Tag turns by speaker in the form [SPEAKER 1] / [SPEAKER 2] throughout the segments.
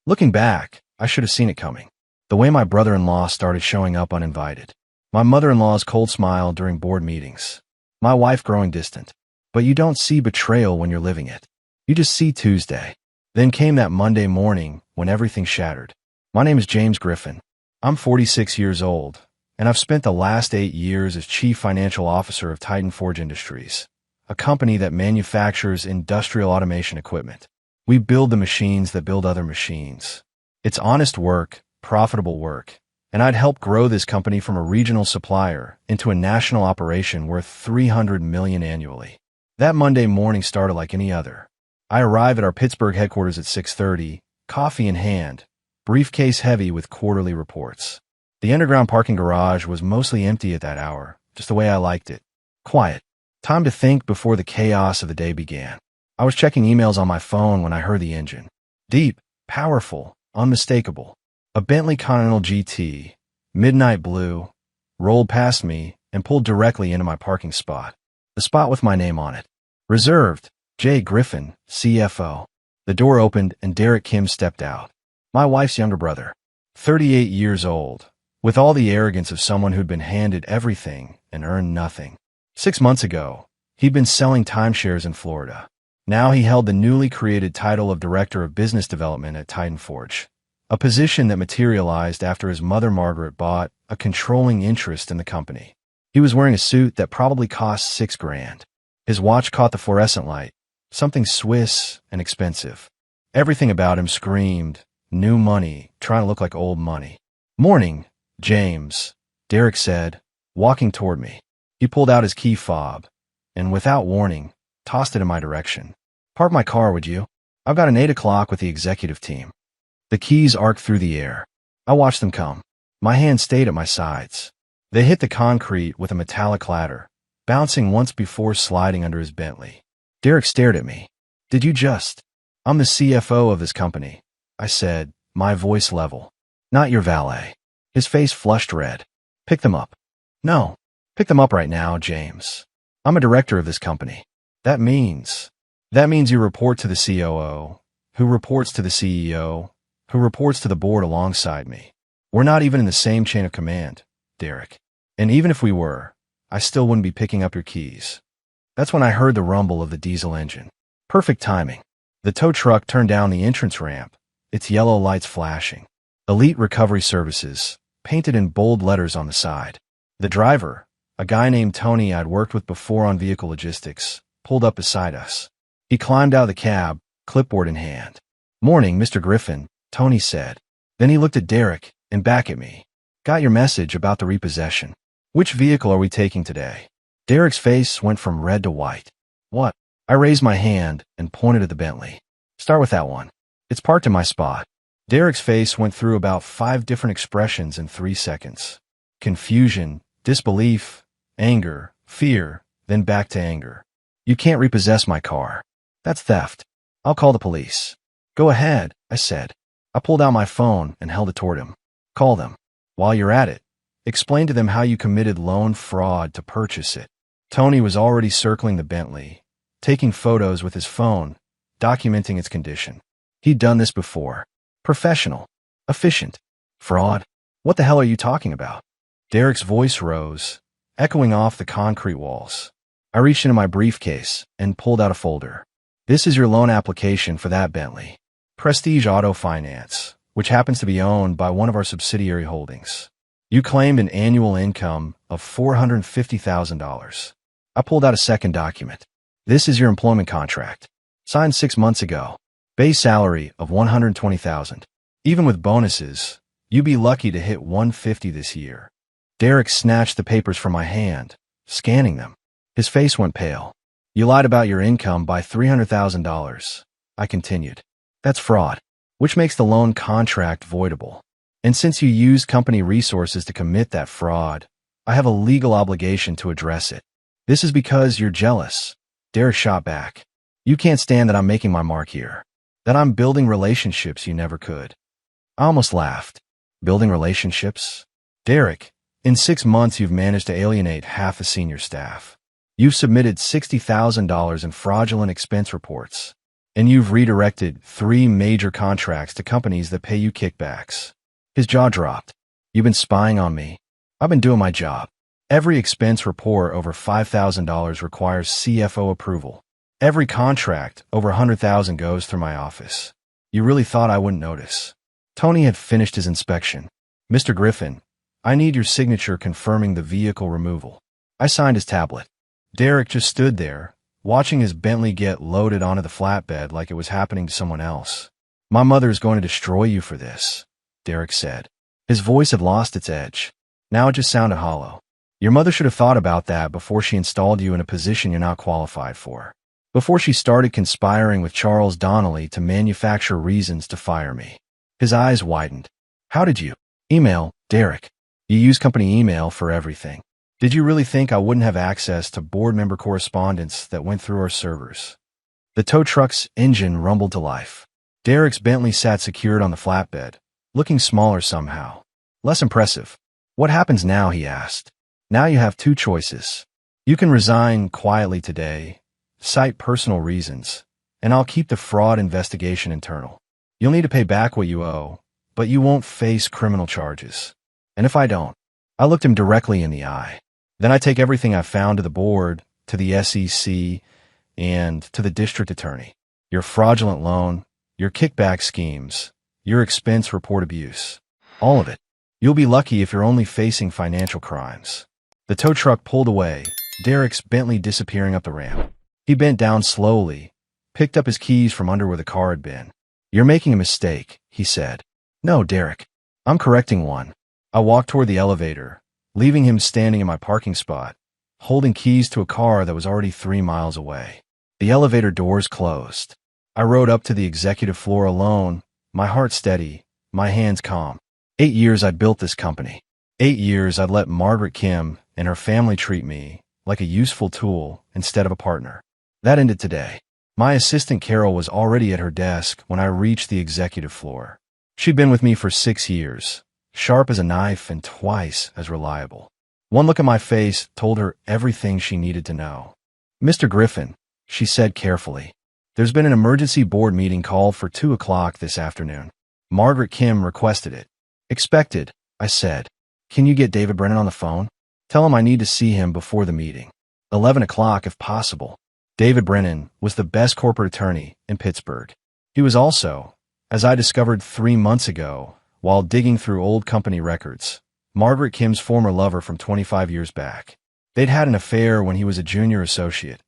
[SPEAKER 1] Looking back, I should have seen it coming. The way my brother-in-law started showing up uninvited. My mother-in-law's cold smile during board meetings. My wife growing distant. But you don't see betrayal when you're living it. You just see Tuesday. Then came that Monday morning when everything shattered. My name is James Griffin. I'm 46 years old, and I've spent the last 8 years as Chief Financial Officer of Titan Forge Industries, a company that manufactures industrial automation equipment. We build the machines that build other machines. It's honest work, profitable work, and I'd helped grow this company from a regional supplier into a national operation worth $300 million annually. That Monday morning started like any other. I arrive at our Pittsburgh headquarters at 6:30, coffee in hand, briefcase heavy with quarterly reports. The underground parking garage was mostly empty at that hour, just the way I liked it. Quiet. Time to think before the chaos of the day began. I was checking emails on my phone when I heard the engine. Deep, powerful, unmistakable. A Bentley Continental GT, midnight blue, rolled past me and pulled directly into my parking spot. The spot with my name on it. Reserved, J. Griffin, CFO. The door opened and Derek Kim stepped out. My wife's younger brother. 38 years old, with all the arrogance of someone who'd been handed everything and earned nothing. 6 months ago, he'd been selling timeshares in Florida. Now he held the newly created title of Director of Business Development at Titan Forge, a position that materialized after his mother Margaret bought a controlling interest in the company. He was wearing a suit that probably cost $6,000. His watch caught the fluorescent light, something Swiss and expensive. Everything about him screamed, new money, trying to look like old money. "Morning, James," Derek said, walking toward me. He pulled out his key fob, and without warning, tossed it in my direction. "Park my car, would you? I've got an 8 o'clock with the executive team." The keys arced through the air. I watched them come. My hands stayed at my sides. They hit the concrete with a metallic clatter, bouncing once before sliding under his Bentley. Derek stared at me. "Did you just—" "I'm the CFO of this company," I said, my voice level. "Not your valet." His face flushed red. "Pick them up." "No. Pick them up right now, James. I'm a director of this company. That means you report to the COO, who reports to the CEO, who reports to the board alongside me. We're not even in the same chain of command, Derek. And even if we were, I still wouldn't be picking up your keys." That's when I heard the rumble of the diesel engine. Perfect timing. The tow truck turned down the entrance ramp, its yellow lights flashing. "Elite Recovery Services," painted in bold letters on the side. The driver, a guy named Tony I'd worked with before on vehicle logistics, pulled up beside us. He climbed out of the cab, clipboard in hand. "Morning, Mr. Griffin," Tony said. Then he looked at Derek and back at me. "Got your message about the repossession. Which vehicle are we taking today?" Derek's face went from red to white. "What?" I raised my hand and pointed at the Bentley. "Start with that one. It's parked in my spot." Derek's face went through about 5 different expressions in 3 seconds. Confusion, disbelief, anger, fear, then back to anger. "You can't repossess my car. That's theft. I'll call the police." "Go ahead," I said. I pulled out my phone and held it toward him. "Call them. While you're at it, explain to them how you committed loan fraud to purchase it." Tony was already circling the Bentley, taking photos with his phone, documenting its condition. He'd done this before. Professional. Efficient. Fraud? What the hell are you talking about? Derek's voice rose, echoing off the concrete walls. I reached into my briefcase and pulled out a folder. "This is your loan application for that Bentley. Prestige Auto Finance, which happens to be owned by one of our subsidiary holdings. You claimed an annual income of $450,000. I pulled out a second document. "This is your employment contract. Signed 6 months ago. Base salary of $120,000. Even with bonuses, you'd be lucky to hit $150 this year." Derek snatched the papers from my hand, scanning them. His face went pale. "You lied about your income by $300,000, I continued. "That's fraud, which makes the loan contract voidable. And since you used company resources to commit that fraud, I have a legal obligation to address it. This is because you're jealous." Derek shot back. "You can't stand that I'm making my mark here, that I'm building relationships you never could." I almost laughed. Building relationships? Derek, in 6 months you've managed to alienate half the senior staff. You've submitted $60,000 in fraudulent expense reports. And you've redirected 3 major contracts to companies that pay you kickbacks. His jaw dropped. You've been spying on me. I've been doing my job. Every expense report over $5,000 requires CFO approval. Every contract over $100,000 goes through my office. You really thought I wouldn't notice. Tony had finished his inspection. Mr. Griffin, I need your signature confirming the vehicle removal. I signed his tablet. Derek just stood there, watching his Bentley get loaded onto the flatbed like it was happening to someone else. My mother is going to destroy you for this, Derek said. His voice had lost its edge. Now it just sounded hollow. Your mother should have thought about that before she installed you in a position you're not qualified for. Before she started conspiring with Charles Donnelly to manufacture reasons to fire me. His eyes widened. How did you? Email, Derek. You use company email for everything. Did you really think I wouldn't have access to board member correspondence that went through our servers? The tow truck's engine rumbled to life. Derek's Bentley sat secured on the flatbed, looking smaller somehow. Less impressive. What happens now, he asked. Now you have 2 choices. You can resign quietly today, cite personal reasons, and I'll keep the fraud investigation internal. You'll need to pay back what you owe, but you won't face criminal charges. And if I don't, I looked him directly in the eye. Then I take everything I found to the board, to the SEC, and to the district attorney. Your fraudulent loan, your kickback schemes, your expense report abuse. All of it. You'll be lucky if you're only facing financial crimes. The tow truck pulled away, Derek's Bentley disappearing up the ramp. He bent down slowly, picked up his keys from under where the car had been. You're making a mistake, he said. No, Derek. I'm correcting one. I walked toward the elevator, leaving him standing in my parking spot, holding keys to a car that was already 3 miles away. The elevator doors closed. I rode up to the executive floor alone, my heart steady, my hands calm. 8 years I'd built this company. 8 years I'd let Margaret Kim and her family treat me like a useful tool instead of a partner. That ended today. My assistant Carol was already at her desk when I reached the executive floor. She'd been with me for 6 years, sharp as a knife and twice as reliable. One look at my face told her everything she needed to know. Mr. Griffin, she said carefully, there's been an emergency board meeting called for 2 o'clock this afternoon. Margaret Kim requested it. Expected, I said. Can you get David Brennan on the phone? Tell him I need to see him before the meeting. 11 o'clock if possible. David Brennan was the best corporate attorney in Pittsburgh. He was also, as I discovered 3 months ago, while digging through old company records, Margaret Kim's former lover from 25 years back. They'd had an affair when he was a junior associate,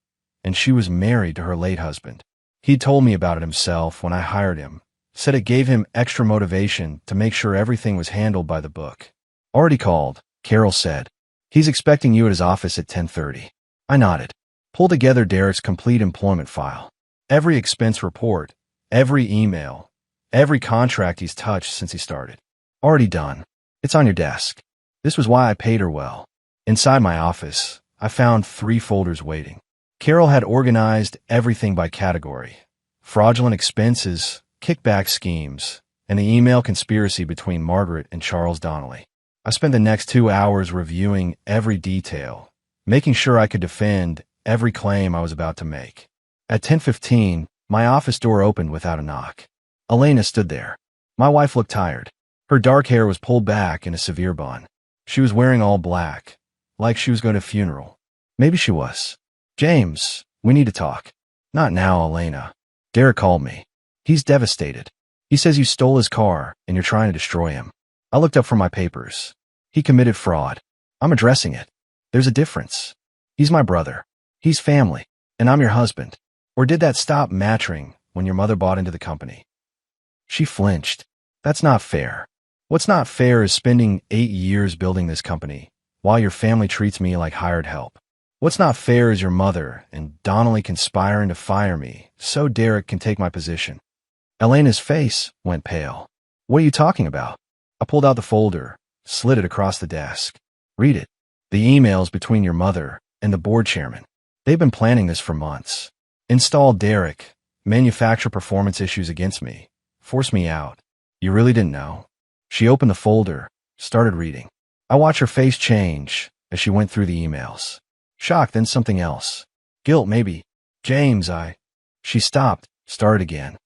[SPEAKER 1] and she was married to her late husband. He'd told me about it himself when I hired him, said it gave him extra motivation to make sure everything was handled by the book. Already called, Carol said. He's expecting you at his office at 10:30. I nodded. Pull together Derek's complete employment file. Every expense report, every email, every contract he's touched since he started. Already done. It's on your desk. This was why I paid her well. Inside my office, I found 3 folders waiting. Carol had organized everything by category. Fraudulent expenses, kickback schemes, and the email conspiracy between Margaret and Charles Donnelly. I spent the next 2 hours reviewing every detail, making sure I could defend every claim I was about to make. At 10:15, my office door opened without a knock. Elena stood there. My wife looked tired. Her dark hair was pulled back in a severe bun. She was wearing all black, like she was going to a funeral. Maybe she was. James, we need to talk. Not now, Elena. Derek called me. He's devastated. He says you stole his car and you're trying to destroy him. I looked up from my papers. He committed fraud. I'm addressing it. There's a difference. He's my brother. He's family. And I'm your husband. Or did that stop mattering when your mother bought into the company? She flinched. That's not fair. What's not fair is spending 8 years building this company while your family treats me like hired help. What's not fair is your mother and Donnelly conspiring to fire me so Derek can take my position. Elena's face went pale. What are you talking about? I pulled out the folder, slid it across the desk. Read it. The emails between your mother and the board chairman. They've been planning this for months. Install Derek, manufacture performance issues against me, force me out. You really didn't know? She opened the folder, started reading. I watched her face change as she went through the emails. Shock, then something else. Guilt, maybe. James, She stopped, Started again.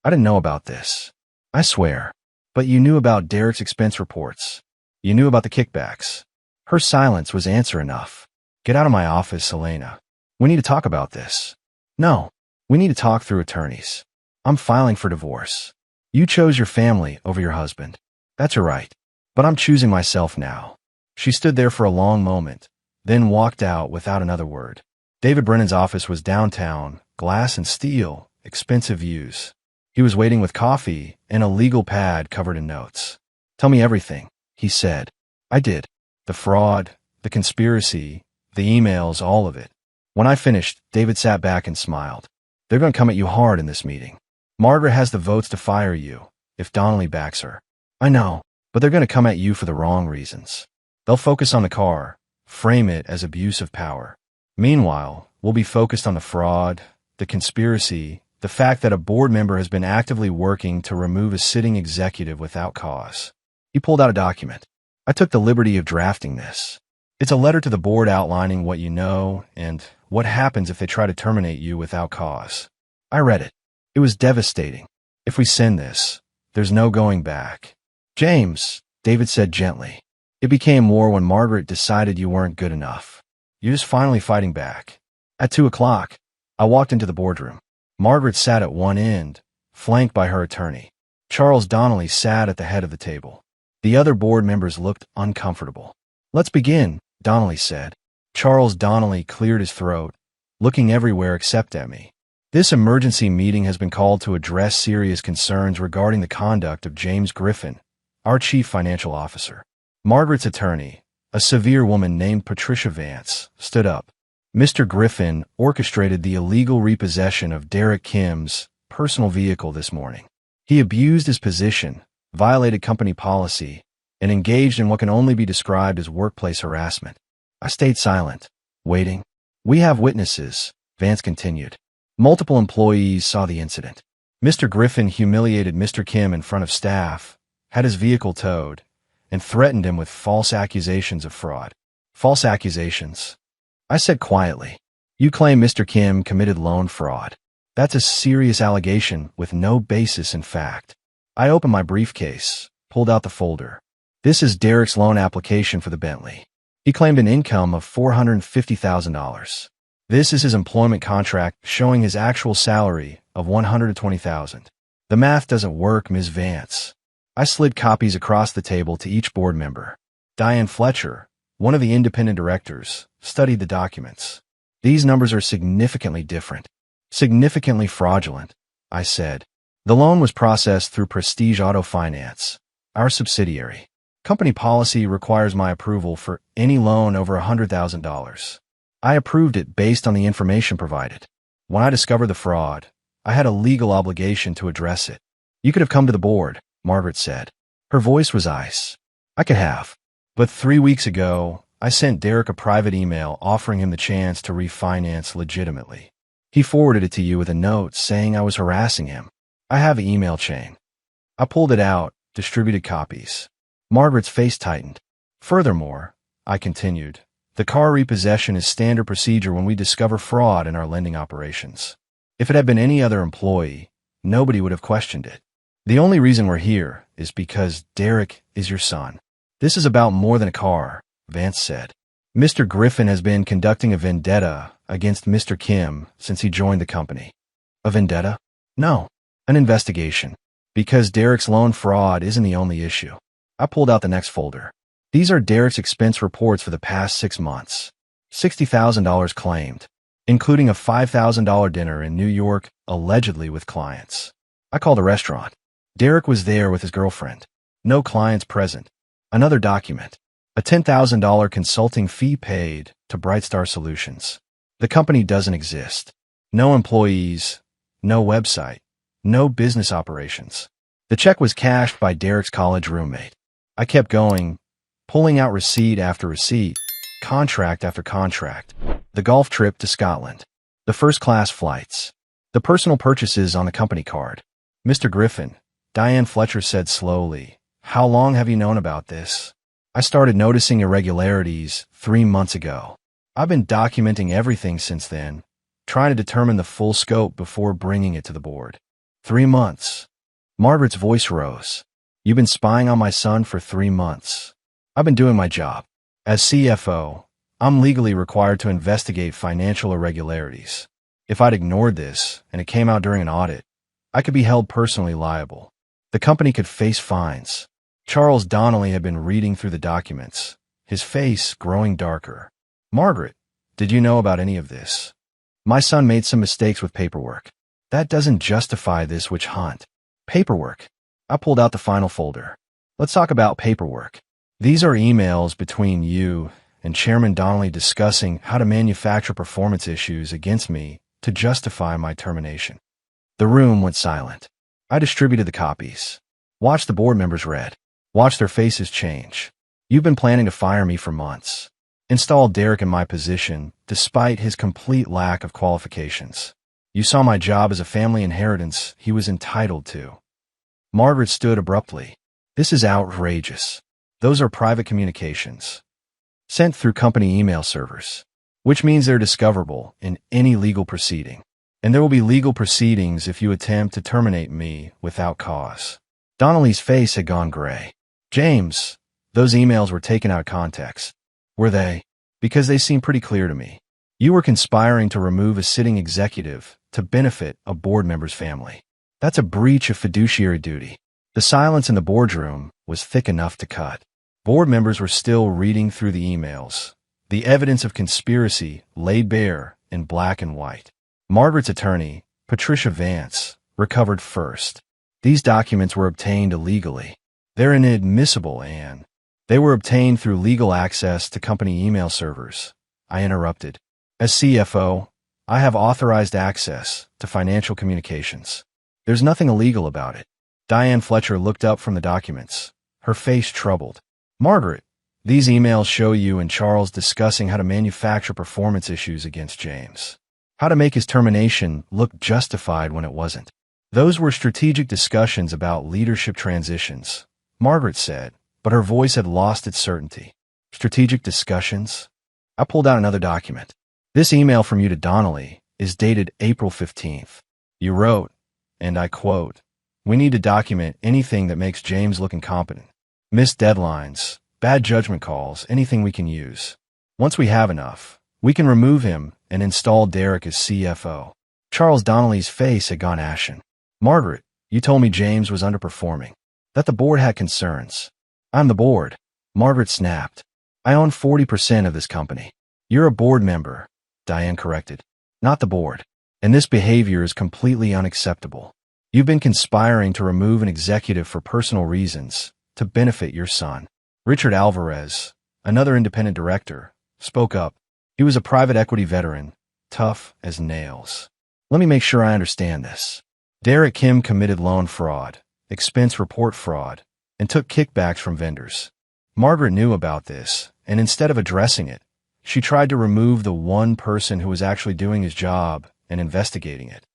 [SPEAKER 1] I didn't know about this. I swear. But you knew about Derek's expense reports. You knew about the kickbacks. Her silence was answer enough. Get out of my office, Elena. We need to talk about this. No. We need to talk through attorneys. I'm filing for divorce. You chose your family over your husband. That's your right. But I'm choosing myself now. She stood there for a long moment, then walked out without another word. David Brennan's office was downtown, glass and steel, expensive views. He was waiting with coffee and a legal pad covered in notes. Tell me everything, he said. I did. The fraud, the conspiracy, the emails, all of it. When I finished, David sat back and smiled. They're going to come at you hard in this meeting. Margaret has the votes to fire you, if Donnelly backs her. I know, but they're going to come at you for the wrong reasons. They'll focus on the car, frame it as abuse of power. Meanwhile, we'll be focused on the fraud, the conspiracy, the fact that a board member has been actively working to remove a sitting executive without cause. He pulled out a document. I took the liberty of drafting this. It's a letter to the board outlining what you know and what happens if they try to terminate you without cause. I read it. It was devastating. If we send this, there's no going back. James, David said gently. It became war when Margaret decided you weren't good enough. You're just finally fighting back. At 2:00, I walked into the boardroom. Margaret sat at one end, flanked by her attorney. Charles Donnelly sat at the head of the table. The other board members looked uncomfortable. Let's begin, Donnelly said. Charles Donnelly cleared his throat, looking everywhere except at me. This emergency meeting has been called to address serious concerns regarding the conduct of James Griffin, our chief financial officer. Margaret's attorney, a severe woman named Patricia Vance, stood up. Mr. Griffin orchestrated the illegal repossession of Derek Kim's personal vehicle this morning. He abused his position, violated company policy, and engaged in what can only be described as workplace harassment. I stayed silent, waiting. We have witnesses, Vance continued. Multiple employees saw the incident. Mr. Griffin humiliated Mr. Kim in front of staff, had his vehicle towed, and threatened him with false accusations of fraud. False accusations. I said quietly, you claim Mr. Kim committed loan fraud. That's a serious allegation with no basis in fact. I opened my briefcase, pulled out the folder. This is Derek's loan application for the Bentley. He claimed an income of $450,000. This is his employment contract showing his actual salary of $120,000. The math doesn't work, Ms. Vance. I slid copies across the table to each board member. Diane Fletcher, one of the independent directors, studied the documents. These numbers are significantly different. Significantly fraudulent, I said. The loan was processed through Prestige Auto Finance, our subsidiary. Company policy requires my approval for any loan over $100,000. I approved it based on the information provided. When I discovered the fraud, I had a legal obligation to address it. You could have come to the board, Margaret said. Her voice was ice. I could have. But 3 weeks ago, I sent Derek a private email offering him the chance to refinance legitimately. He forwarded it to you with a note saying I was harassing him. I have the email chain. I pulled it out, distributed copies. Margaret's face tightened. Furthermore, I continued, the car repossession is standard procedure when we discover fraud in our lending operations. If it had been any other employee, nobody would have questioned it. The only reason we're here is because Derek is your son. This is about more than a car, Vance said. Mr. Griffin has been conducting a vendetta against Mr. Kim since he joined the company. A vendetta? No, an investigation. Because Derek's loan fraud isn't the only issue. I pulled out the next folder. These are Derek's expense reports for the past 6 months. $60,000 claimed, including a $5,000 dinner in New York, allegedly with clients. I called a restaurant. Derek was there with his girlfriend. No clients present. Another document. A $10,000 consulting fee paid to Brightstar Solutions. The company doesn't exist. No employees, no website, no business operations. The check was cashed by Derek's college roommate. I kept going, pulling out receipt after receipt, contract after contract. The golf trip to Scotland. The first-class flights. The personal purchases on the company card. Mr. Griffin, Diane Fletcher said slowly, how long have you known about this? I started noticing irregularities 3 months ago. I've been documenting everything since then, trying to determine the full scope before bringing it to the board. 3 months. Margaret's voice rose. You've been spying on my son for 3 months. I've been doing my job. As CFO, I'm legally required to investigate financial irregularities. If I'd ignored this, and it came out during an audit, I could be held personally liable. The company could face fines. Charles Donnelly had been reading through the documents, his face growing darker. Margaret, did you know about any of this? My son made some mistakes with paperwork. That doesn't justify this witch hunt. Paperwork. I pulled out the final folder. Let's talk about paperwork. These are emails between you and Chairman Donnelly discussing how to manufacture performance issues against me to justify my termination. The room went silent. I distributed the copies. Watched the board members read. Watched their faces change. You've been planning to fire me for months. Install Derek in my position, despite his complete lack of qualifications. You saw my job as a family inheritance he was entitled to. Margaret stood abruptly. This is outrageous. Those are private communications. Sent through company email servers, which means they're discoverable in any legal proceeding. And there will be legal proceedings if you attempt to terminate me without cause. Donnelly's face had gone gray. James, those emails were taken out of context. Were they? Because they seem pretty clear to me. You were conspiring to remove a sitting executive to benefit a board member's family. That's a breach of fiduciary duty. The silence in the boardroom was thick enough to cut. Board members were still reading through the emails. The evidence of conspiracy laid bare in black and white. Margaret's attorney, Patricia Vance, recovered first. These documents were obtained illegally. They're inadmissible, Anne. They were obtained through legal access to company email servers. I interrupted. As CFO, I have authorized access to financial communications. There's nothing illegal about it. Diane Fletcher looked up from the documents, her face troubled. Margaret, these emails show you and Charles discussing how to manufacture performance issues against James. How to make his termination look justified when it wasn't. Those were strategic discussions about leadership transitions, Margaret said, but her voice had lost its certainty. Strategic discussions? I pulled out another document. This email from you to Donnelly is dated April 15th. You wrote, and I quote, "We need to document anything that makes James look incompetent. Missed deadlines, bad judgment calls, anything we can use. Once we have enough, we can remove him and install Derek as CFO." Charles Donnelly's face had gone ashen. Margaret, you told me James was underperforming, that the board had concerns. I'm the board. Margaret snapped. I own 40% of this company. You're a board member, Diane corrected, not the board. And this behavior is completely unacceptable. You've been conspiring to remove an executive for personal reasons to benefit your son. Richard Alvarez, another independent director, spoke up. He was a private equity veteran, tough as nails. Let me make sure I understand this. Derek Kim committed loan fraud, expense report fraud, and took kickbacks from vendors. Margaret knew about this, and instead of addressing it, she tried to remove the one person who was actually doing his job and investigating it.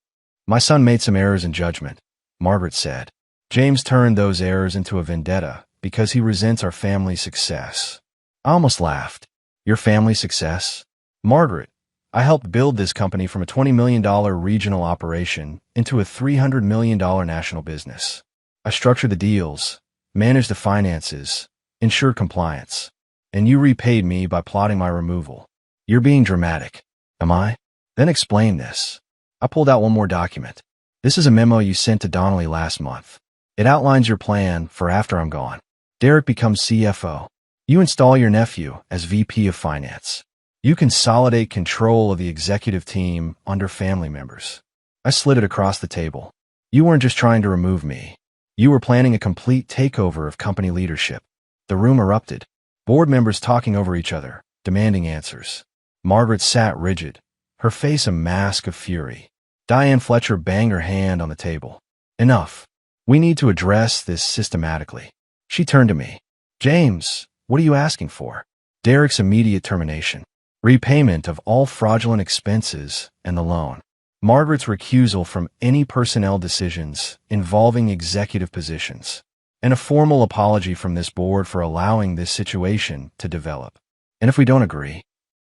[SPEAKER 1] My son made some errors in judgment, Margaret said. James turned those errors into a vendetta because he resents our family's success. I almost laughed. Your family's success? Margaret, I helped build this company from a $20 million regional operation into a $300 million national business. I structured the deals, managed the finances, ensured compliance. And you repaid me by plotting my removal. You're being dramatic. Am I? Then explain this. I pulled out one more document. This is a memo you sent to Donnelly last month. It outlines your plan for after I'm gone. Derek becomes CFO. You install your nephew as VP of Finance. You consolidate control of the executive team under family members. I slid it across the table. You weren't just trying to remove me. You were planning a complete takeover of company leadership. The room erupted. Board members talking over each other, demanding answers. Margaret sat rigid, her face a mask of fury. Diane Fletcher banged her hand on the table. Enough. We need to address this systematically. She turned to me. James, what are you asking for? Derek's immediate termination. Repayment of all fraudulent expenses and the loan. Margaret's recusal from any personnel decisions involving executive positions. And a formal apology from this board for allowing this situation to develop. And if we don't agree?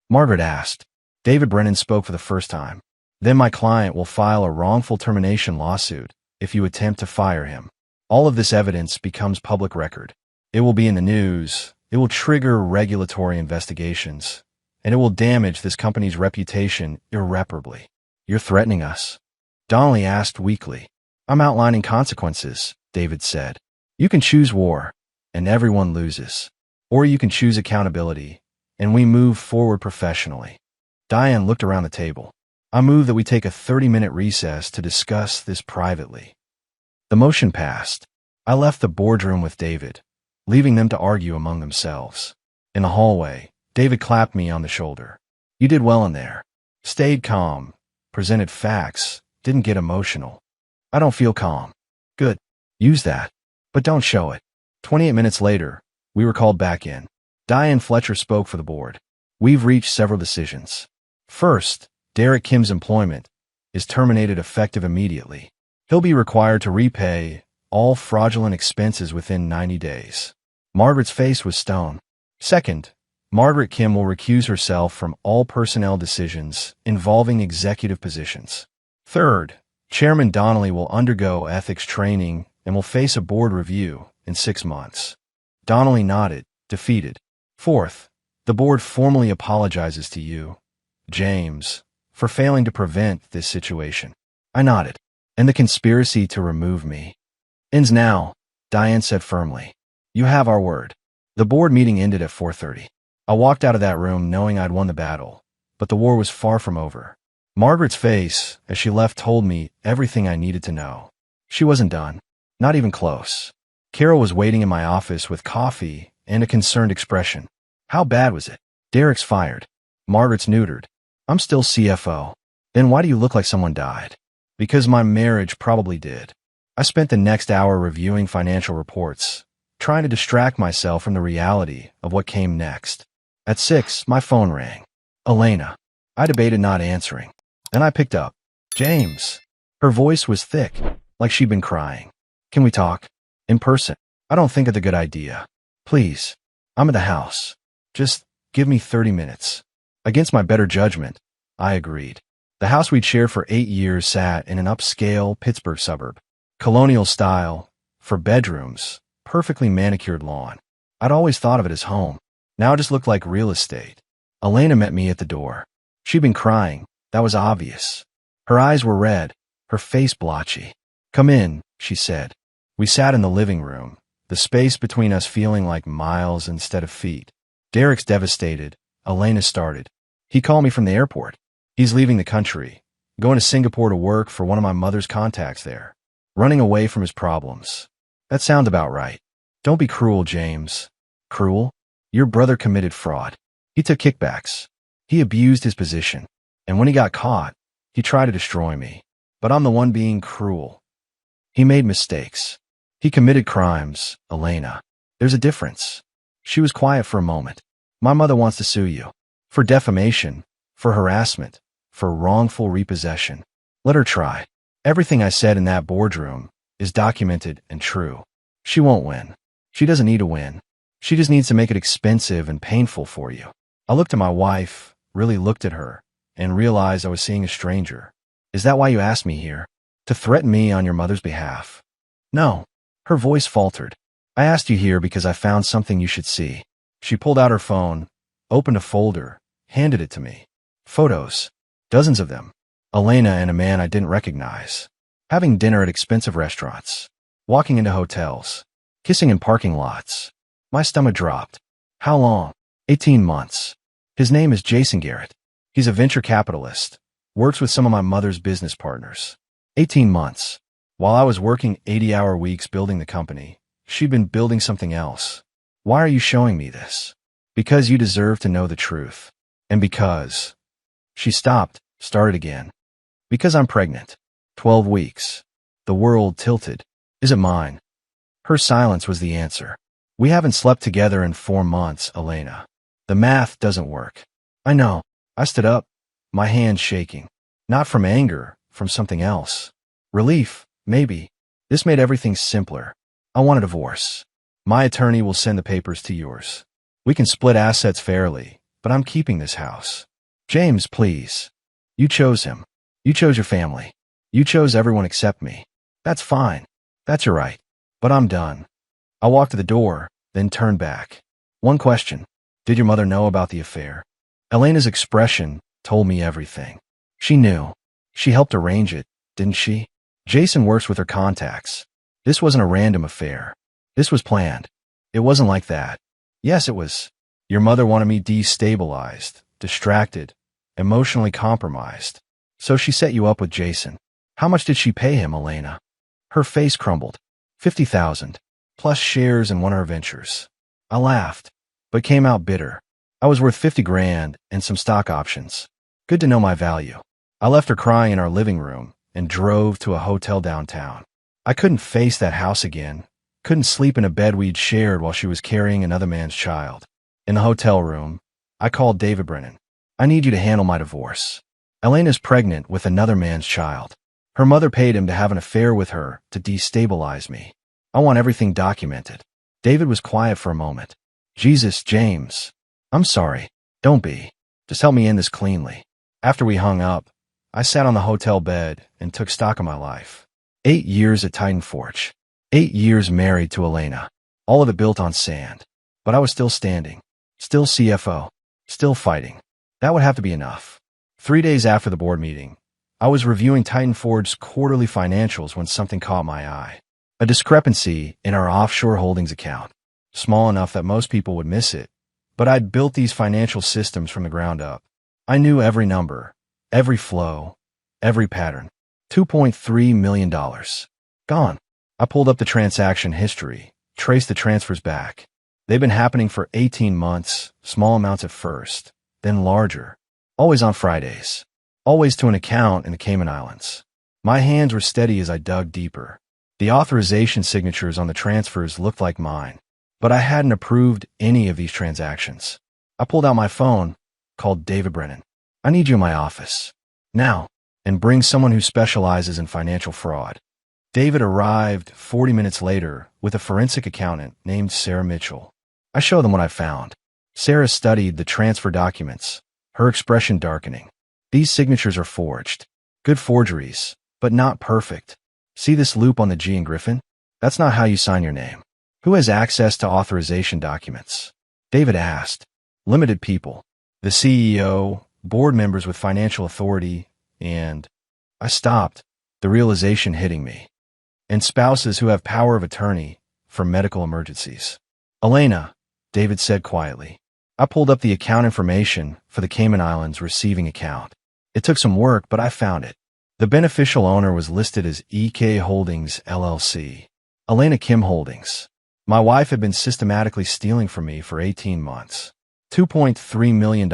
[SPEAKER 1] Margaret asked. David Brennan spoke for the first time. Then my client will file a wrongful termination lawsuit if you attempt to fire him. All of this evidence becomes public record. It will be in the news, it will trigger regulatory investigations, and it will damage this company's reputation irreparably. You're threatening us? Donnelly asked weakly. I'm outlining consequences, David said. You can choose war, and everyone loses. Or you can choose accountability, and we move forward professionally. Diane looked around the table. I move that we take a 30-minute recess to discuss this privately. The motion passed. I left the boardroom with David, leaving them to argue among themselves. In the hallway, David clapped me on the shoulder. You did well in there. Stayed calm, presented facts, didn't get emotional. I don't feel calm. Good. Use that. But don't show it. 28 minutes later, we were called back in. Diane Fletcher spoke for the board. We've reached several decisions. First, Derek Kim's employment is terminated effective immediately. He'll be required to repay all fraudulent expenses within 90 days. Margaret's face was stone. Second, Margaret Kim will recuse herself from all personnel decisions involving executive positions. Third, Chairman Donnelly will undergo ethics training and will face a board review in 6 months. Donnelly nodded, defeated. Fourth, the board formally apologizes to you, James, for failing to prevent this situation. I nodded. And the conspiracy to remove me ends now, Diane said firmly. You have our word. The board meeting ended at 4:30. I walked out of that room knowing I'd won the battle, but the war was far from over. Margaret's face, as she left, told me everything I needed to know. She wasn't done. Not even close. Carol was waiting in my office with coffee and a concerned expression. How bad was it? Derek's fired. Margaret's neutered. I'm still CFO. Then why do you look like someone died? Because my marriage probably did. I spent the next hour reviewing financial reports, trying to distract myself from the reality of what came next. At 6, my phone rang. Elena. I debated not answering. Then I picked up. James. Her voice was thick, like she'd been crying. Can we talk? In person. I don't think it's a good idea. Please. I'm at the house. Just give me 30 minutes. Against my better judgment, I agreed. The house we'd shared for 8 years sat in an upscale Pittsburgh suburb. Colonial style, for bedrooms, perfectly manicured lawn. I'd always thought of it as home. Now it just looked like real estate. Elena met me at the door. She'd been crying. That was obvious. Her eyes were red, her face blotchy. Come in, she said. We sat in the living room, the space between us feeling like miles instead of feet. Derek's devastated. Elena started. He called me from the airport. He's leaving the country, going to Singapore to work for one of my mother's contacts there, running away from his problems. That sounds about right. Don't be cruel, James. Cruel? Your brother committed fraud. He took kickbacks. He abused his position. And when he got caught, he tried to destroy me. But I'm the one being cruel. He made mistakes. He committed crimes, Elena. There's a difference. She was quiet for a moment. My mother wants to sue you. For defamation, for harassment, for wrongful repossession. Let her try. Everything I said in that boardroom is documented and true. She won't win. She doesn't need to win. She just needs to make it expensive and painful for you. I looked at my wife, really looked at her, and realized I was seeing a stranger. Is that why you asked me here? To threaten me on your mother's behalf? No. Her voice faltered. I asked you here because I found something you should see. She pulled out her phone, opened a folder, handed it to me. Photos. Dozens of them. Elena and a man I didn't recognize. Having dinner at expensive restaurants. Walking into hotels. Kissing in parking lots. My stomach dropped. How long? 18 months. His name is Jason Garrett. He's a venture capitalist. Works with some of my mother's business partners. 18 months. While I was working 80-hour weeks building the company, she'd been building something else. Why are you showing me this? Because you deserve to know the truth. And because... She stopped, started again. Because I'm pregnant. 12 weeks. The world tilted. Is it mine? Her silence was the answer. We haven't slept together in 4 months, Elena. The math doesn't work. I know. I stood up, my hands shaking. Not from anger, from something else. Relief, maybe. This made everything simpler. I want a divorce. My attorney will send the papers to yours. We can split assets fairly, but I'm keeping this house. James, please. You chose him. You chose your family. You chose everyone except me. That's fine. That's your right. But I'm done. I walked to the door, then turned back. One question. Did your mother know about the affair? Elena's expression told me everything. She knew. She helped arrange it, didn't she? Jason works with her contacts. This wasn't a random affair. This was planned. It wasn't like that. Yes, it was. Your mother wanted me destabilized, distracted, emotionally compromised. So she set you up with Jason. How much did she pay him, Elena? Her face crumbled. 50,000, plus shares in one of her ventures. I laughed, but came out bitter. I was worth 50 grand and some stock options. Good to know my value. I left her crying in our living room and drove to a hotel downtown. I couldn't face that house again. Couldn't sleep in a bed we'd shared while she was carrying another man's child. In the hotel room, I called David Brennan. I need you to handle my divorce. Elena's pregnant with another man's child. Her mother paid him to have an affair with her to destabilize me. I want everything documented. David was quiet for a moment. Jesus, James. I'm sorry. Don't be. Just help me end this cleanly. After we hung up, I sat on the hotel bed and took stock of my life. 8 years at Titan Forge. 8 years married to Elena. All of it built on sand. But I was still standing. Still CFO. Still fighting. That would have to be enough. 3 days after the board meeting, I was reviewing Titan Forge's quarterly financials when something caught my eye. A discrepancy in our offshore holdings account. Small enough that most people would miss it. But I'd built these financial systems from the ground up. I knew every number, every flow, every pattern. $2.3 million. Gone. I pulled up the transaction history, traced the transfers back. They've been happening for 18 months, small amounts at first, then larger. Always on Fridays. Always to an account in the Cayman Islands. My hands were steady as I dug deeper. The authorization signatures on the transfers looked like mine, but I hadn't approved any of these transactions. I pulled out my phone, called David Brennan. I need you in my office. Now. And bring someone who specializes in financial fraud. David arrived 40 minutes later with a forensic accountant named Sarah Mitchell. I showed them what I found. Sarah studied the transfer documents, her expression darkening. These signatures are forged. Good forgeries, but not perfect. See this loop on the G in Griffin? That's not how you sign your name. Who has access to authorization documents? David asked. Limited people. The CEO, board members with financial authority, and I stopped, the realization hitting me. And spouses who have power of attorney for medical emergencies. Elena, David said quietly. I pulled up the account information for the Cayman Islands receiving account. It took some work, but I found it. The beneficial owner was listed as EK Holdings, LLC. Elena Kim Holdings. My wife had been systematically stealing from me for 18 months. $2.3 million,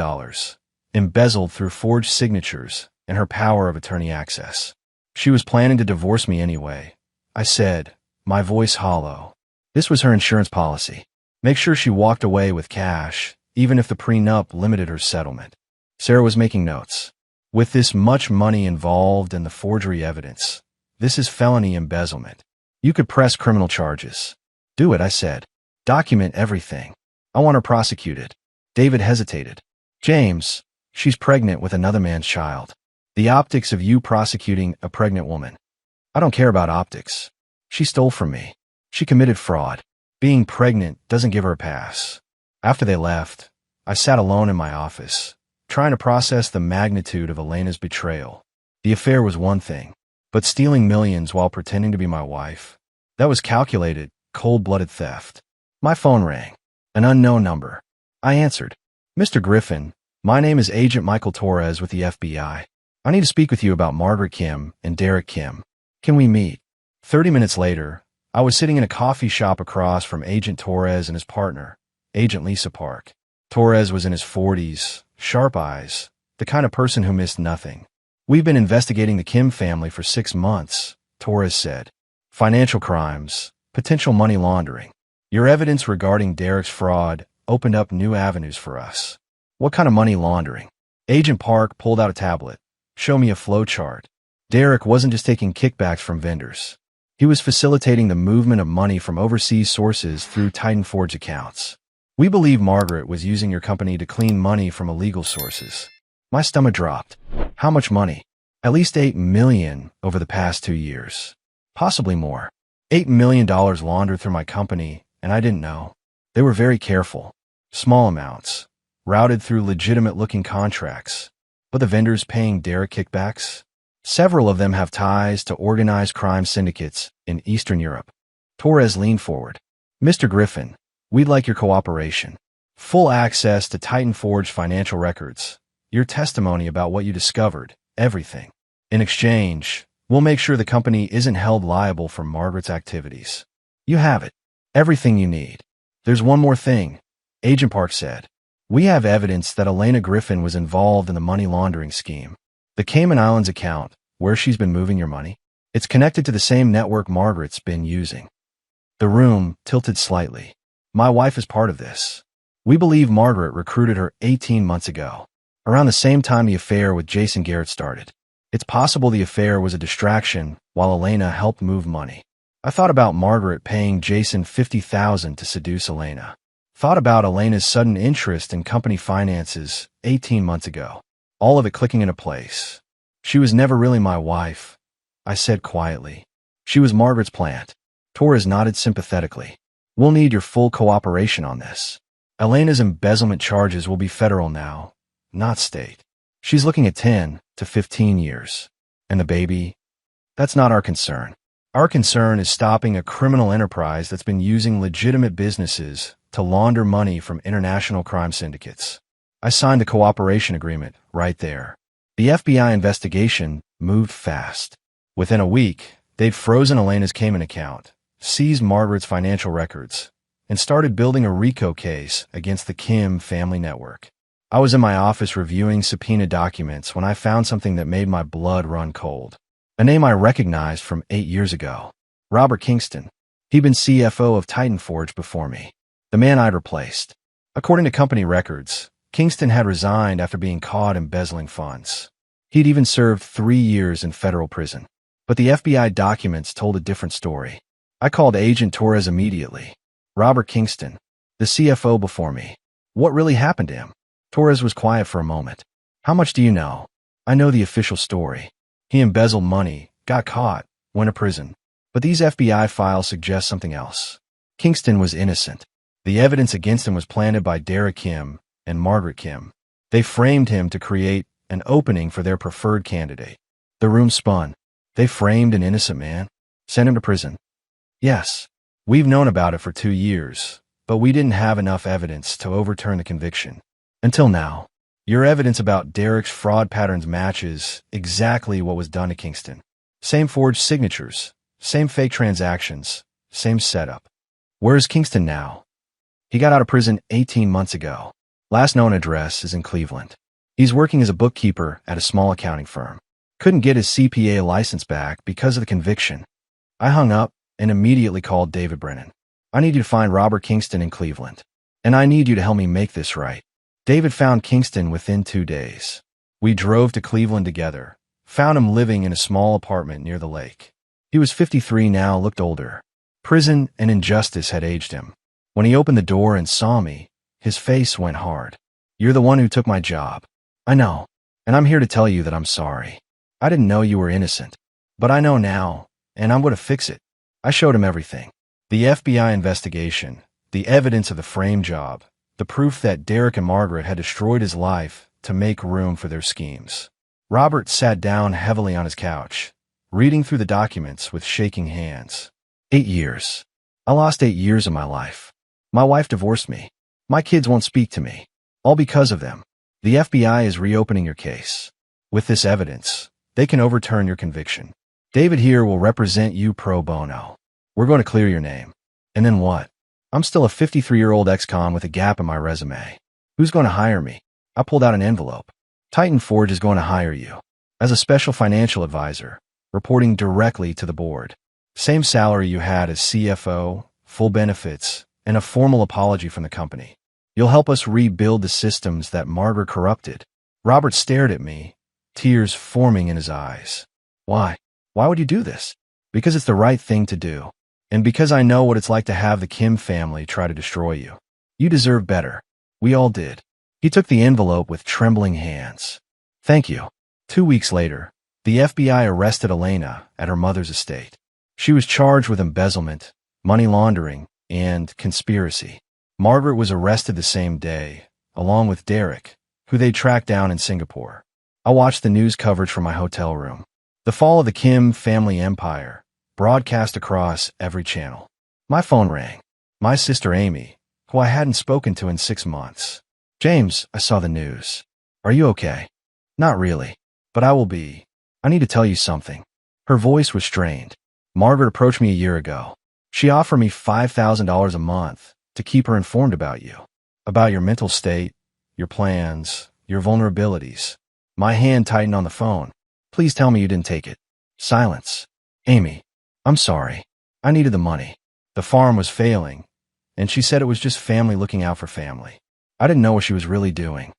[SPEAKER 1] embezzled through forged signatures and her power of attorney access. She was planning to divorce me anyway. I said, my voice hollow. This was her insurance policy. Make sure she walked away with cash, even if the prenup limited her settlement. Sarah was making notes. With this much money involved and the forgery evidence, this is felony embezzlement. You could press criminal charges. Do it, I said. Document everything. I want her prosecuted. David hesitated. James, she's pregnant with another man's child. The optics of you prosecuting a pregnant woman. I don't care about optics. She stole from me. She committed fraud. Being pregnant doesn't give her a pass. After they left, I sat alone in my office, trying to process the magnitude of Elena's betrayal. The affair was one thing, but stealing millions while pretending to be my wife, that was calculated, cold-blooded theft. My phone rang. An unknown number. I answered. Mr. Griffin, my name is Agent Michael Torres with the FBI. I need to speak with you about Margaret Kim and Derek Kim. Can we meet? 30 minutes later, I was sitting in a coffee shop across from Agent Torres and his partner, Agent Lisa Park. Torres was in his 40s, sharp eyes, the kind of person who missed nothing. We've been investigating the Kim family for 6 months, Torres said. Financial crimes, potential money laundering. Your evidence regarding Derek's fraud opened up new avenues for us. What kind of money laundering? Agent Park pulled out a tablet. Show me a flow chart. Derek wasn't just taking kickbacks from vendors. He was facilitating the movement of money from overseas sources through Titan Forge accounts. We believe Margaret was using your company to clean money from illegal sources. My stomach dropped. How much money? At least $8 million over the past 2 years. Possibly more. $8 million laundered through my company, and I didn't know. They were very careful. Small amounts. Routed through legitimate-looking contracts. But the vendors paying Derek kickbacks? Several of them have ties to organized crime syndicates in Eastern Europe. Torres leaned forward. Mr. Griffin, we'd like your cooperation. Full access to Titan Forge financial records. Your testimony about what you discovered. Everything. In exchange, we'll make sure the company isn't held liable for Margaret's activities. You have it. Everything you need. There's one more thing, Agent Park said. We have evidence that Elena Griffin was involved in the money laundering scheme. The Cayman Islands account, where she's been moving your money, it's connected to the same network Margaret's been using. The room tilted slightly. My wife is part of this. We believe Margaret recruited her 18 months ago, around the same time the affair with Jason Garrett started. It's possible the affair was a distraction while Elena helped move money. I thought about Margaret paying Jason $50,000 to seduce Elena. Thought about Elena's sudden interest in company finances 18 months ago. All of it clicking into place. She was never really my wife, I said quietly. She was Margaret's plant. Torres nodded sympathetically. We'll need your full cooperation on this. Elena's embezzlement charges will be federal now, not state. She's looking at 10 to 15 years. And the baby? That's not our concern. Our concern is stopping a criminal enterprise that's been using legitimate businesses to launder money from international crime syndicates. I signed the cooperation agreement right there. The FBI investigation moved fast. Within a week, they'd frozen Elena's Cayman account, seized Margaret's financial records, and started building a RICO case against the Kim family network. I was in my office reviewing subpoena documents when I found something that made my blood run cold. A name I recognized from 8 years ago. Robert Kingston. He'd been CFO of Titan Forge before me. The man I'd replaced. According to company records, Kingston had resigned after being caught embezzling funds. He'd even served 3 years in federal prison. But the FBI documents told a different story. I called Agent Torres immediately. Robert Kingston, the CFO before me. What really happened to him? Torres was quiet for a moment. How much do you know? I know the official story. He embezzled money, got caught, went to prison. But these FBI files suggest something else. Kingston was innocent. The evidence against him was planted by Derek Kim and Margaret Kim. They framed him to create an opening for their preferred candidate. The room spun. They framed an innocent man? Sent him to prison? Yes. We've known about it for 2 years, but we didn't have enough evidence to overturn the conviction. Until now. Your evidence about Derek's fraud patterns matches exactly what was done to Kingston. Same forged signatures, same fake transactions, same setup. Where's Kingston now? He got out of prison 18 months ago. Last known address is in Cleveland. He's working as a bookkeeper at a small accounting firm. Couldn't get his CPA license back because of the conviction. I hung up and immediately called David Brennan. I need you to find Robert Kingston in Cleveland. And I need you to help me make this right. David found Kingston within 2 days. We drove to Cleveland together, found him living in a small apartment near the lake. He was 53 now, looked older. Prison and injustice had aged him. When he opened the door and saw me, his face went hard. You're the one who took my job. I know, and I'm here to tell you that I'm sorry. I didn't know you were innocent. But I know now, and I'm going to fix it. I showed him everything. The FBI investigation, the evidence of the frame job, the proof that Derek and Margaret had destroyed his life to make room for their schemes. Robert sat down heavily on his couch, reading through the documents with shaking hands. 8 years. I lost 8 years of my life. My wife divorced me. My kids won't speak to me. All because of them. The FBI is reopening your case. With this evidence, they can overturn your conviction. David here will represent you pro bono. We're going to clear your name. And then what? I'm still a 53-year-old ex-con with a gap in my resume. Who's going to hire me? I pulled out an envelope. Titan Forge is going to hire you. As a special financial advisor, reporting directly to the board. Same salary you had as CFO, full benefits, and a formal apology from the company. You'll help us rebuild the systems that Margaret corrupted. Robert stared at me, tears forming in his eyes. Why? Why would you do this? Because it's the right thing to do. And because I know what it's like to have the Kim family try to destroy you. You deserve better. We all did. He took the envelope with trembling hands. Thank you. 2 weeks later, The FBI arrested Elena at her mother's estate. She was charged with embezzlement, money laundering, and conspiracy. Margaret was arrested the same day, along with Derek, who they tracked down in Singapore. I watched the news coverage from my hotel room. The fall of the Kim family empire, broadcast across every channel. My phone rang. My sister Amy, who I hadn't spoken to in 6 months. James, I saw the news. Are you okay? Not really, but I will be. I need to tell you something. Her voice was strained. Margaret approached me a year ago. She offered me $5,000 a month to keep her informed about you, about your mental state, your plans, your vulnerabilities. My hand tightened on the phone. Please tell me you didn't take it. Silence. Amy, I'm sorry. I needed the money. The farm was failing, and she said it was just family looking out for family. I didn't know what she was really doing.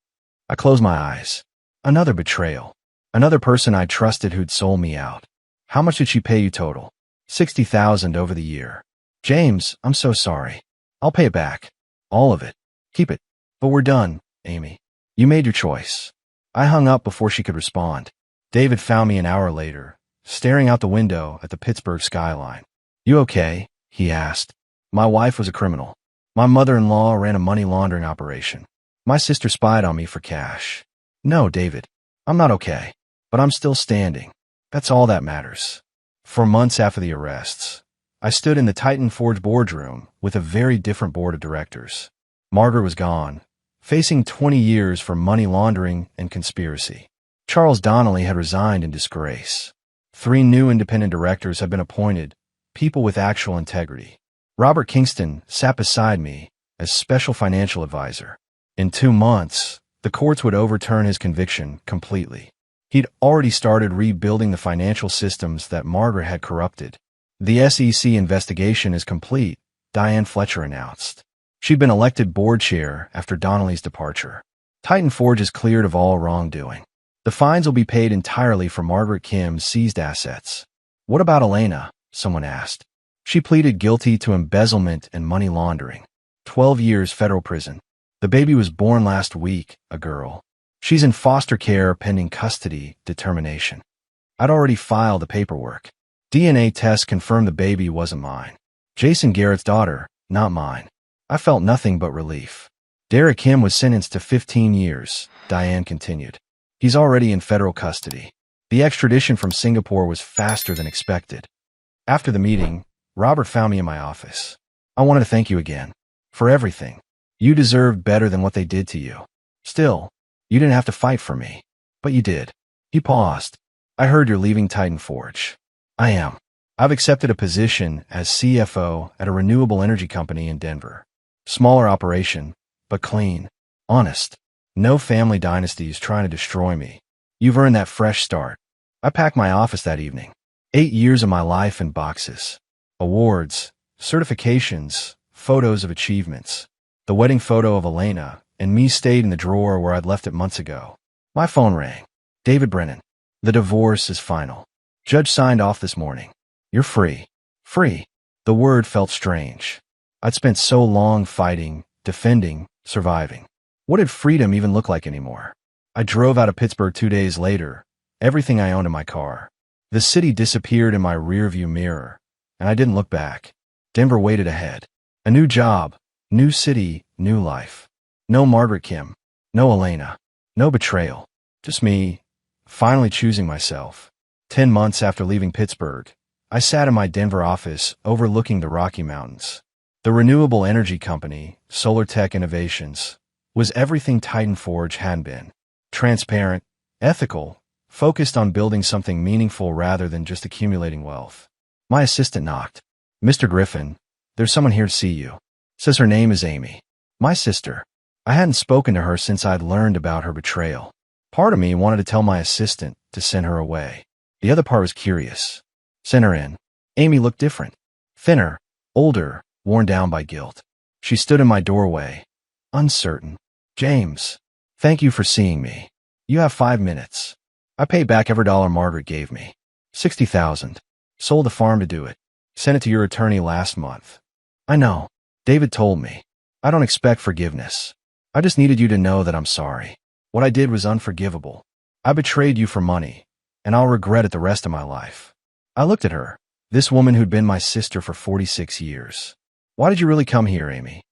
[SPEAKER 1] I closed my eyes. Another betrayal. Another person I trusted who'd sold me out. How much did she pay you total? $60,000 over the year. James, I'm so sorry. I'll pay it back. All of it. Keep it. But we're done, Amy. You made your choice. I hung up before she could respond. David found me an hour later, staring out the window at the Pittsburgh skyline. You okay? He asked. My wife was a criminal. My mother-in-law ran a money laundering operation. My sister spied on me for cash. No, David. I'm not okay. But I'm still standing. That's all that matters. For months after the arrests, I stood in the Titan Forge boardroom with a very different board of directors. Margaret was gone, facing 20 years for money laundering and conspiracy. Charles Donnelly had resigned in disgrace. 3 new independent directors had been appointed, people with actual integrity. Robert Kingston sat beside me as special financial advisor. In 2 months, the courts would overturn his conviction completely. He'd already started rebuilding the financial systems that Margaret had corrupted. The SEC investigation is complete, Diane Fletcher announced. She'd been elected board chair after Donnelly's departure. Titan Forge is cleared of all wrongdoing. The fines will be paid entirely for Margaret Kim's seized assets. What about Elena? Someone asked. She pleaded guilty to embezzlement and money laundering. 12 years federal prison. The baby was born last week, a girl. She's in foster care pending custody determination. I'd already filed the paperwork. DNA tests confirmed the baby wasn't mine. Jason Garrett's daughter, not mine. I felt nothing but relief. Derek Kim was sentenced to 15 years, Diane continued. He's already in federal custody. The extradition from Singapore was faster than expected. After the meeting, Robert found me in my office. I wanted to thank you again. For everything. You deserved better than what they did to you. Still, you didn't have to fight for me. But you did. He paused. I heard you're leaving Titan Forge. I am. I've accepted a position as CFO at a renewable energy company in Denver. Smaller operation, but clean. Honest. No family dynasties trying to destroy me. You've earned that fresh start. I packed my office that evening. 8 years of my life in boxes. Awards, certifications, photos of achievements. The wedding photo of Elena and me stayed in the drawer where I'd left it months ago. My phone rang. David Brennan. The divorce is final. Judge signed off this morning. You're free. Free. The word felt strange. I'd spent so long fighting, defending, surviving. What did freedom even look like anymore? I drove out of Pittsburgh 2 days later, everything I owned in my car. The city disappeared in my rearview mirror, and I didn't look back. Denver waited ahead. A new job, new city, new life. No Margaret Kim, no Elena, no betrayal. Just me, finally choosing myself. 10 months after leaving Pittsburgh, I sat in my Denver office overlooking the Rocky Mountains. The renewable energy company, Solar Tech Innovations, was everything Titan Forge had been. Transparent, ethical, focused on building something meaningful rather than just accumulating wealth. My assistant knocked. Mr. Griffin, there's someone here to see you. Says her name is Amy. My sister. I hadn't spoken to her since I'd learned about her betrayal. Part of me wanted to tell my assistant to send her away. The other part was curious. Send her in. Amy looked different. Thinner, older, worn down by guilt. She stood in my doorway, uncertain. James, thank you for seeing me. You have 5 minutes. I paid back every dollar Margaret gave me. $60,000. Sold the farm to do it. Sent it to your attorney last month. I know. David told me. I don't expect forgiveness. I just needed you to know that I'm sorry. What I did was unforgivable. I betrayed you for money, and I'll regret it the rest of my life. I looked at her, this woman who'd been my sister for 46 years. Why did you really come here, Amy?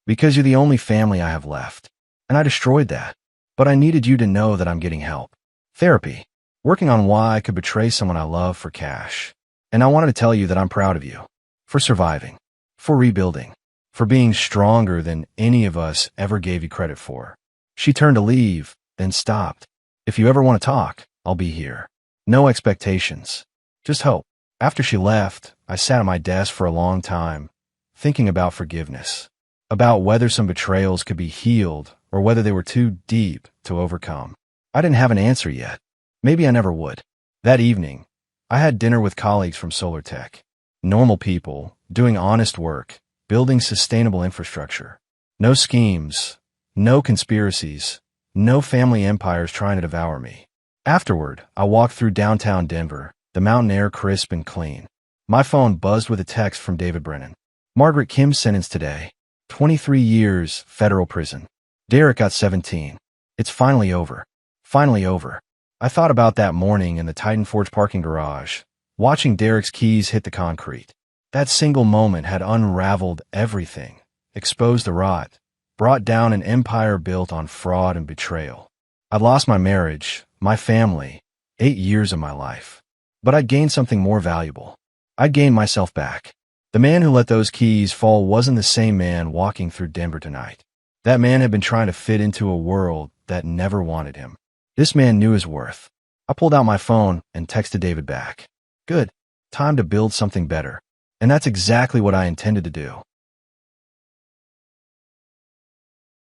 [SPEAKER 1] Because you're the only family I have left. And I destroyed that. But I needed you to know that I'm getting help. Therapy. Working on why I could betray someone I love for cash. And I wanted to tell you that I'm proud of you. For surviving. For rebuilding. For being stronger than any of us ever gave you credit for. She turned to leave, then stopped. If you ever want to talk, I'll be here. No expectations. Just hope. After she left, I sat at my desk for a long time, thinking about forgiveness. About whether some betrayals could be healed or whether they were too deep to overcome. I didn't have an answer yet. Maybe I never would. That evening, I had dinner with colleagues from Solar Tech. Normal people, doing honest work, building sustainable infrastructure. No schemes, no conspiracies, no family empires trying to devour me. Afterward, I walked through downtown Denver, the mountain air crisp and clean. My phone buzzed with a text from David Brennan. Margaret Kim sentenced today. 23 years, federal prison. Derek got 17. It's finally over. Finally over. I thought about that morning in the Titan Forge parking garage, watching Derek's keys hit the concrete. That single moment had unraveled everything, exposed the rot, brought down an empire built on fraud and betrayal. I'd lost my marriage, my family, 8 years of my life. But I'd gained something more valuable. I'd gained myself back. The man who let those keys fall wasn't the same man walking through Denver tonight. That man had been trying to fit into a world that never wanted him. This man knew his worth. I pulled out my phone and texted David back. Good. Time to build something better. And that's exactly what I intended to do.